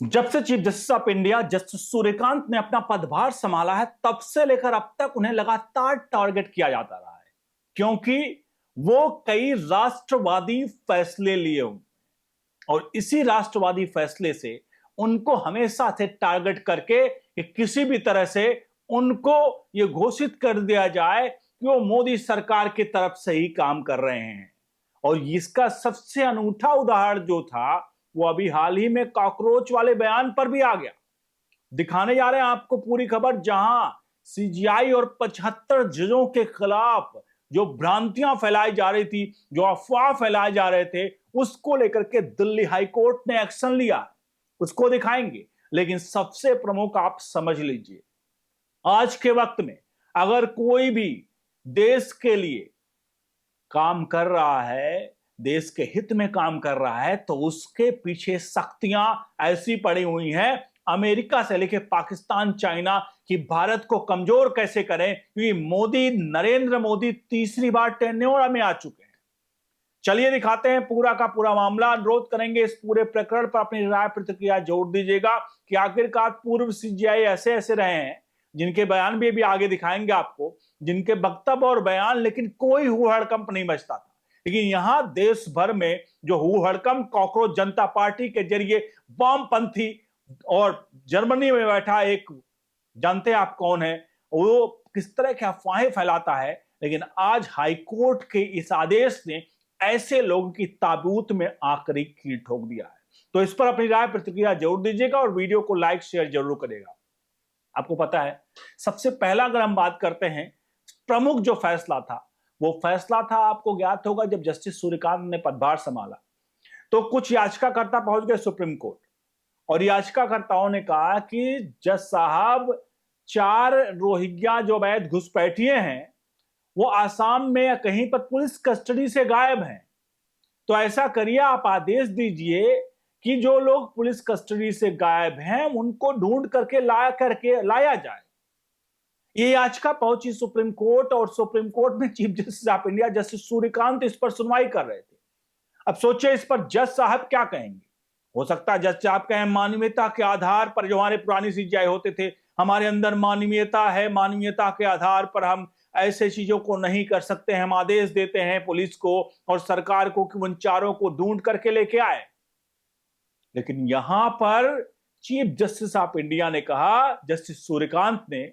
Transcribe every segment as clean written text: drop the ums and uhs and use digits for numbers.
जब से chief justice of India justice Suryakant ने अपना पदभार संभाला है, तब से लेकर अब तक उन्हें लगातार टारगेट किया जाता रहा है, क्योंकि वो कई राष्ट्रवादी फैसले लिए हुए और इसी राष्ट्रवादी फैसले से उनको हमेशा से टारगेट करके कि किसी भी तरह से उनको यह घोषित कर दिया जाए कि वो मोदी सरकार की तरफ से ही काम कर रहे हैं। और इसका सबसे अनूठा उदाहरण जो था वो अभी हाल ही में कॉकरोच वाले बयान पर भी आ गया। दिखाने जा रहे हैं आपको पूरी खबर, जहां सीजीआई और 75 जजों के खिलाफ जो भ्रांतियां फैलाई जा रही थी, जो अफवाह फैलाए जा रहे थे, उसको लेकर के दिल्ली हाईकोर्ट ने एक्शन लिया। उसको दिखाएंगे, लेकिन सबसे प्रमुख आप समझ लीजिए, आज के वक्त में अगर कोई भी देश के लिए काम कर रहा है, देश के हित में काम कर रहा है, तो उसके पीछे शक्तियां ऐसी पड़ी हुई हैं, अमेरिका से लेकर पाकिस्तान, चाइना, कि भारत को कमजोर कैसे करें, क्योंकि मोदी, नरेंद्र मोदी तीसरी बार टेन्योर में आ चुके हैं। चलिए दिखाते हैं पूरा का पूरा मामला। अनुरोध करेंगे इस पूरे प्रकरण पर अपनी राय प्रतिक्रिया जोड़ दीजिएगा कि आखिरकार पूर्व सीजीआई ऐसे ऐसे रहे हैं जिनके बयान भी अभी आगे दिखाएंगे आपको, जिनके वक्तव्य और बयान, लेकिन कोई हु हड़कंप नहीं बचता था। लेकिन यहां देश भर में जो हु हड़कंप कॉकरोच जनता पार्टी के जरिए वामपंथी और जर्मनी में बैठा एक, जानते हैं आप कौन है, वो किस तरह की अफवाहें फैलाता है, लेकिन आज हाईकोर्ट के इस आदेश ने ऐसे लोगों की ताबूत में आखिरी कील ठोक दिया है। तो इस पर अपनी राय प्रतिक्रिया जरूर दीजिएगा और वीडियो को लाइक शेयर जरूर करेगा। आपको पता है, सबसे पहला अगर हम बात करते हैं, प्रमुख जो फैसला था, वो फैसला था, आपको ज्ञात होगा, जब जस्टिस सूर्यकांत ने पदभार संभाला तो कुछ याचिकाकर्ता पहुंच गए सुप्रीम कोर्ट और याचिकाकर्ताओं ने कहा कि जज साहब, 4 रोहिंग्या जो अवैध घुसपैठिए हैं वो आसाम में या कहीं पर पुलिस कस्टडी से गायब हैं। तो ऐसा करिए, आप आदेश दीजिए कि जो लोग पुलिस कस्टडी से गायब हैं उनको ढूंढ करके लाया जाए। ये याचिका पहुंची सुप्रीम कोर्ट और सुप्रीम कोर्ट में chief justice of India justice Suryakant इस पर सुनवाई कर रहे थे। अब सोचिए इस पर जज साहब क्या कहेंगे। हो सकता है जज साहब कहें मानवीयता के आधार पर, जो हमारे पुरानी सीजीआई होते थे, हमारे अंदर मानवीयता है, मानवीयता के आधार पर हम ऐसे चीजों को नहीं कर सकते, हम आदेश देते हैं पुलिस को और सरकार को कि उन चारों को ढूंढ करके लेके आए। लेकिन यहां पर चीफ जस्टिस ऑफ इंडिया ने कहा, जस्टिस सूर्यकांत ने,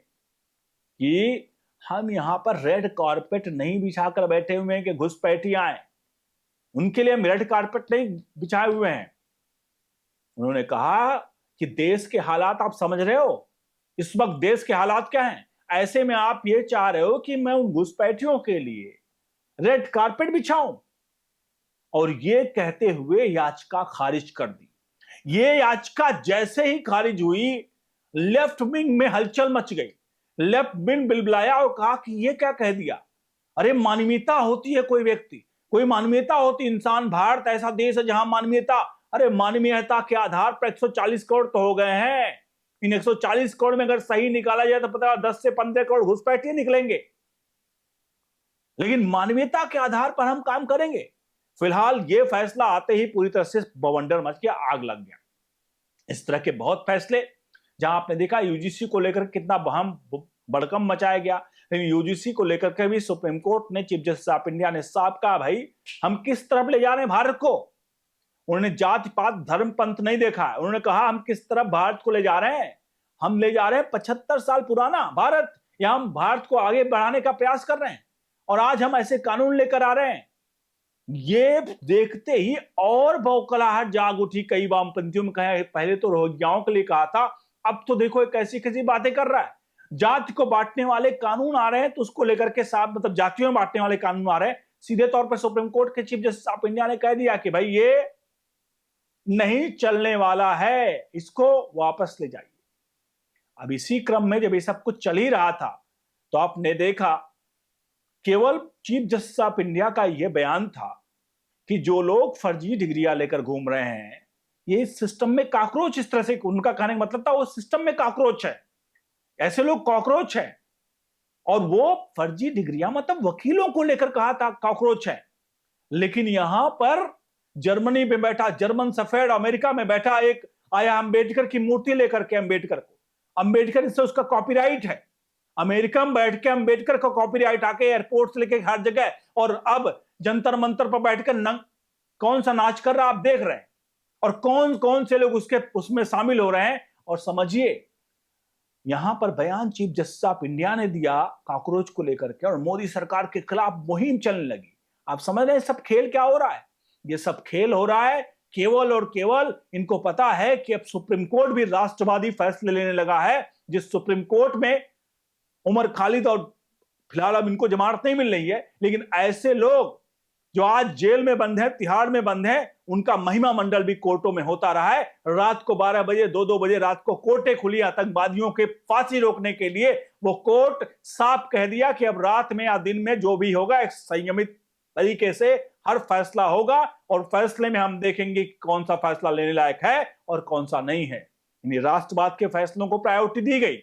कि हम यहां पर रेड कारपेट नहीं बिछाकर बैठे हुए हैं कि घुसपैठिए आए, उनके लिए हम रेड कारपेट नहीं बिछाए हुए हैं। उन्होंने कहा कि देश के हालात आप समझ रहे हो, इस वक्त देश के हालात क्या हैं, ऐसे में आप ये चाह रहे हो कि मैं उन घुसपैठियों के लिए रेड कारपेट बिछाऊं, और ये कहते हुए याचिका खारिज कर दी। ये याचिका जैसे ही खारिज हुई, लेफ्ट विंग में हलचल मच गई। लेफ्ट विंग बिलबिलाया और कहा कि ये क्या कह दिया, अरे मानवीयता होती है, कोई व्यक्ति, कोई मानवीयता होती, इंसान, भारत ऐसा देश है जहां मानवीयता, अरे मानवीयता के आधार पर 140 करोड़ तो हो गए हैं। इन 140 करोड़ में अगर सही निकाला जाए तो पता 10 से 15 करोड़ घुसपैठिए निकलेंगे, लेकिन मानवीयता के आधार पर हम काम करेंगे। फिलहाल यह फैसला आते ही पूरी तरह से बवंडर मच गया, आग लग गया। इस तरह के बहुत फैसले, जहां आपने देखा यूजीसी को लेकर कितना बहम बड़कम मचाया गया, लेकिन यूजीसी को लेकर के भी सुप्रीम कोर्ट ने, चीफ जस्टिस ऑफ इंडिया ने साफ कहा, भाई हम किस तरफ ले जा रहे हैं भारत को। उन्होंने जाति पात धर्म पंथ नहीं देखा है, उन्होंने कहा हम किस तरफ भारत को ले जा रहे हैं। हम ले जा रहे हैं 75 साल पुराना भारत, या हम भारत को आगे बढ़ाने का प्रयास कर रहे हैं, और आज हम ऐसे कानून लेकर आ रहे हैं। ये देखते ही और बौखलाहट जाग उठी कई वामपंथियों में। कहा पहले तो रोहिंग्याओं के लिए कहा था, अब तो देखो कैसी कैसी बातें कर रहा है। जाति को बांटने वाले कानून आ रहे हैं तो उसको लेकर के साफ, मतलब जातियों में बांटने वाले कानून आ रहे हैं। सीधे तौर पर सुप्रीम कोर्ट के चीफ जस्टिस ऑफ इंडिया ने कह दिया कि भाई ये नहीं चलने वाला है, इसको वापस ले जाइए। अब इसी क्रम में जब ये सब कुछ चल ही रहा था तो आपने देखा केवल चीफ जस्टिस ऑफ इंडिया का यह बयान था कि जो लोग फर्जी डिग्रियां लेकर घूम रहे हैं, ये सिस्टम में कॉकरोच, इस तरह से उनका कहने का मतलब था वो सिस्टम में कॉकरोच है, ऐसे लोग कॉकरोच है। और वो फर्जी डिग्रियां मतलब वकीलों को लेकर कहा था कॉकरोच है। लेकिन यहां पर जर्मनी में बैठा जर्मन सफेद, अमेरिका में बैठा एक आया अम्बेडकर की मूर्ति लेकर के अम्बेडकर को, अम्बेडकर से उसका कॉपीराइट है, अमेरिका में बैठ के अम्बेडकर का कॉपीराइट आके एयरपोर्ट से लेके हर जगह, और अब जंतर मंतर पर बैठकर कौन सा नाच कर रहा आप देख रहे हैं, और कौन कौन से लोग उसमें शामिल हो रहे हैं। और समझिए यहां पर बयान चीफ जस्टिस ऑफ इंडिया ने दिया कॉकरोच को लेकर के, और मोदी सरकार के खिलाफ मुहिम चलने लगी। आप समझ रहे हैं सब खेल क्या हो रहा है? ये सब खेल हो रहा है केवल और केवल इनको पता है कि अब सुप्रीम कोर्ट भी राष्ट्रवादी फैसले लेने लगा है, जिस सुप्रीम कोर्ट में उमर खालिद और फिलहाल अब इनको जमानत नहीं मिल रही है, लेकिन ऐसे लोग जो आज जेल में बंद है, तिहाड़ में बंद है, उनका महिमा मंडल भी कोर्टों में होता रहा है। रात को 12 बजे 2-2 बजे रात को कोर्टें खुली आतंकवादियों के फांसी रोकने के लिए। वो कोर्ट साफ कह दिया कि अब रात में या दिन में जो भी होगा एक संयमित तरीके से हर फैसला होगा, और फैसले में हम देखेंगे कि कौन सा फैसला लेने लायक है और कौन सा नहीं है। यानी राष्ट्रवाद के फैसलों को प्रायोरिटी दी गई।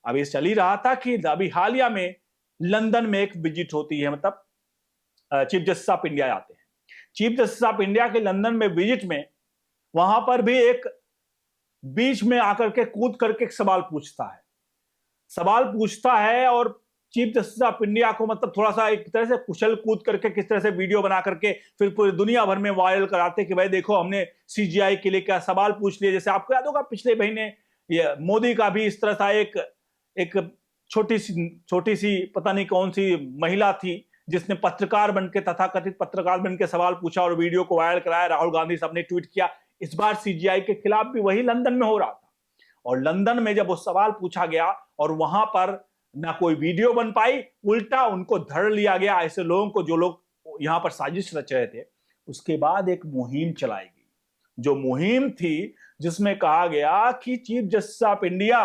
अब ये चल ही रहा था कि अभी हालिया में लंदन में एक विजिट होती है, मतलब चीफ जस्टिस ऑफ इंडिया आते हैं। चीफ जस्टिस ऑफ इंडिया के लंदन में विजिट में वहां पर भी एक बीच में आकर के कूद करके एक सवाल पूछता है और चीफ जस्टिस ऑफ इंडिया को मतलब थोड़ा सा एक तरह से कुशल कूद करके किस तरह से वीडियो बना करके फिर पूरी दुनिया भर में वायरल कराते कि भाई देखो हमने सीजीआई के लिए क्या सवाल पूछ लिए। जैसे आपको याद होगा पिछले महीने ये मोदी का भी इस तरह सा एक छोटी सी पता नहीं कौन सी महिला थी जिसने पत्रकार बनके तथाकथित पत्रकार बनके सवाल पूछा और वीडियो को वायरल कराया। राहुल गांधी साहब ने ट्वीट किया। इस बार सीजीआई के खिलाफ भी वही लंदन में हो रहा था, और लंदन में जब वो सवाल पूछा गया और वहां पर ना कोई वीडियो बन पाई, उल्टा उनको धर लिया गया ऐसे लोगों को जो लोग यहां पर साजिश रच रहे थे। उसके बाद एक मुहिम चलाई गई, जो मुहिम थी जिसमें कहा गया कि चीफ जस्टिस ऑफ इंडिया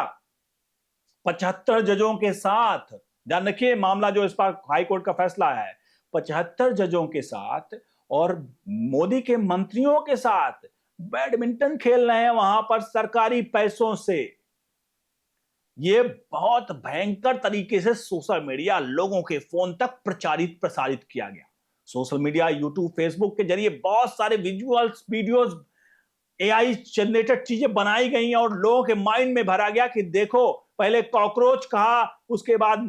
75 जजों के साथ, ध्यान रखिए मामला जो इस बार हाईकोर्ट का फैसला है, 75 जजों के साथ और मोदी के मंत्रियों के साथ बैडमिंटन खेल रहे हैं वहां पर सरकारी पैसों से। यह बहुत भयंकर तरीके से सोशल मीडिया लोगों के फोन तक प्रसारित किया गया। सोशल मीडिया, यूट्यूब, फेसबुक के जरिए बहुत सारे विजुअल्स, वीडियोस, एआई जनरेटेड चीजें बनाई गई और लोगों के माइंड में भरा गया कि देखो पहले कॉकरोच कहा, उसके बाद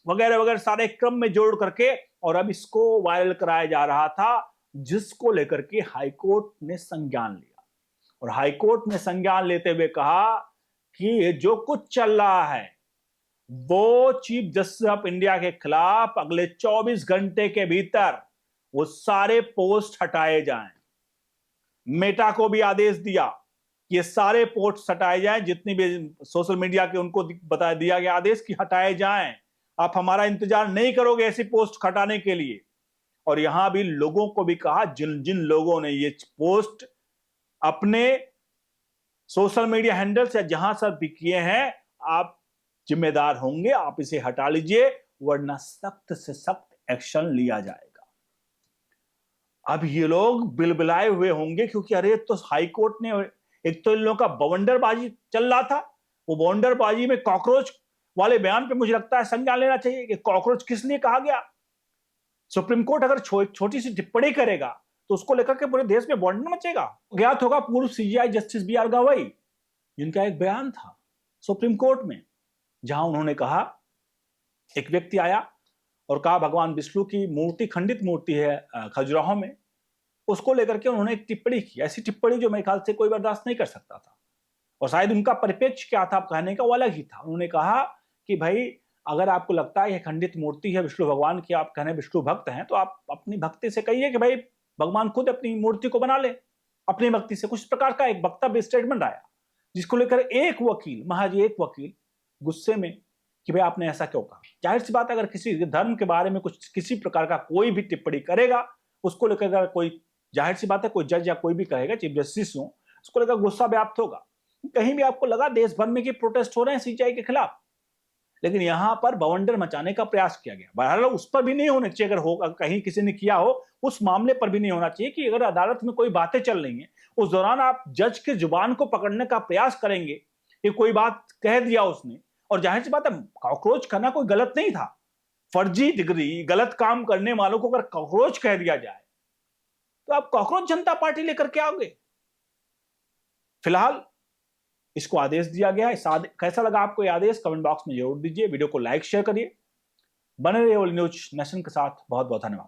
वगैरह वगैरह सारे क्रम में जोड़ करके, और अब इसको वायरल कराया जा रहा था, जिसको लेकर के हाईकोर्ट ने संज्ञान लिया। और हाईकोर्ट ने संज्ञान लेते हुए कहा कि ये जो कुछ चल रहा है वो चीफ जस्टिस ऑफ इंडिया के खिलाफ अगले 24 घंटे के भीतर वो सारे पोस्ट हटाए जाएं। मेटा को भी आदेश दिया कि ये सारे पोस्ट हटाए जाएं, जितनी भी सोशल मीडिया के उनको बता दिया गया आदेश कि हटाए जाएं। आप हमारा इंतजार नहीं करोगे ऐसी पोस्ट हटाने के लिए। और यहां भी लोगों को भी कहा जिन जिन लोगों ने ये पोस्ट अपने सोशल मीडिया हैंडल्स या जहां सब भी किए हैं, आप जिम्मेदार होंगे, आप इसे हटा लीजिए वरना सख्त से सख्त एक्शन लिया जाएगा। अब ये लोग बिलबिलाए हुए होंगे क्योंकि अरे तो हाईकोर्ट ने, एक तो इन लोगों का बवंडरबाजी चल रहा था, वो बवंडरबाजी में कॉकरोच वाले बयान पे मुझे लगता है संज्ञान लेना चाहिए कि कॉकरोच किस लिए कहा गया। सुप्रीम कोर्ट अगर छोटी सी टिप्पणी करेगा तो उसको लेकर के पूरे देश में बवंडर मचेगा। ज्ञात होगा पूर्व CJI justice B R Gavai, जिनका एक बयान था सुप्रीम कोर्ट में, जहां उन्होंने कहा, एक व्यक्ति आया और कहा भगवान विष्णु की मूर्ति, खंडित मूर्ति है खजुराहो में, उसको लेकर के उन्होंने एक टिप्पणी की। ऐसी टिप्पणी जो मेरे ख्याल से कोई बर्दाश्त नहीं कर सकता था, और शायद उनका परिप्रेक्ष्य क्या था कहने का वो अलग ही था। उन्होंने कहा कि भाई अगर आपको लगता है यह खंडित मूर्ति है विष्णु भगवान की, आप कहने विष्णु भक्त हैं, तो आप अपनी भक्ति से कहिए कि भाई भगवान खुद अपनी मूर्ति को बना ले अपनी भक्ति से। कुछ प्रकार का एक वक्तव्य स्टेटमेंट आया, जिसको लेकर एक वकील, महज एक वकील गुस्से में कि भाई आपने ऐसा क्यों कहा। जाहिर सी बात, अगर किसी धर्म के बारे में कुछ किसी प्रकार का कोई भी टिप्पणी करेगा, उसको लेकर अगर कोई, जाहिर सी बात है कोई जज या कोई भी कहेगा, चीफ जस्टिस हो, उसको लेकर गुस्सा व्याप्त होगा। कहीं भी आपको लगा देश भर में कि प्रोटेस्ट हो रहे हैं सीजीआई के खिलाफ, लेकिन यहां पर बवंडर मचाने का प्रयास किया गया। बहरहाल उस पर भी नहीं होना चाहिए, अगर होगा कहीं किसी ने किया हो उस मामले पर भी नहीं होना चाहिए कि अगर अदालत में कोई बातें चल रही हैं उस दौरान आप जज की जुबान को पकड़ने का प्रयास करेंगे कि कोई बात कह दिया उसने। और जाहिर सी बात है कॉकरोच करना कोई गलत नहीं था, फर्जी डिग्री गलत काम करने वालों को अगर कॉकरोच कह दिया जाए तो आप कॉकरोच जनता पार्टी लेकर के आओगे। फिलहाल इसको आदेश दिया गया। कैसा लगा आपको यह आदेश कमेंट बॉक्स में जरूर दीजिए। वीडियो को लाइक शेयर करिए। बने रहिए ओनली न्यूज नेशन के साथ। बहुत बहुत धन्यवाद।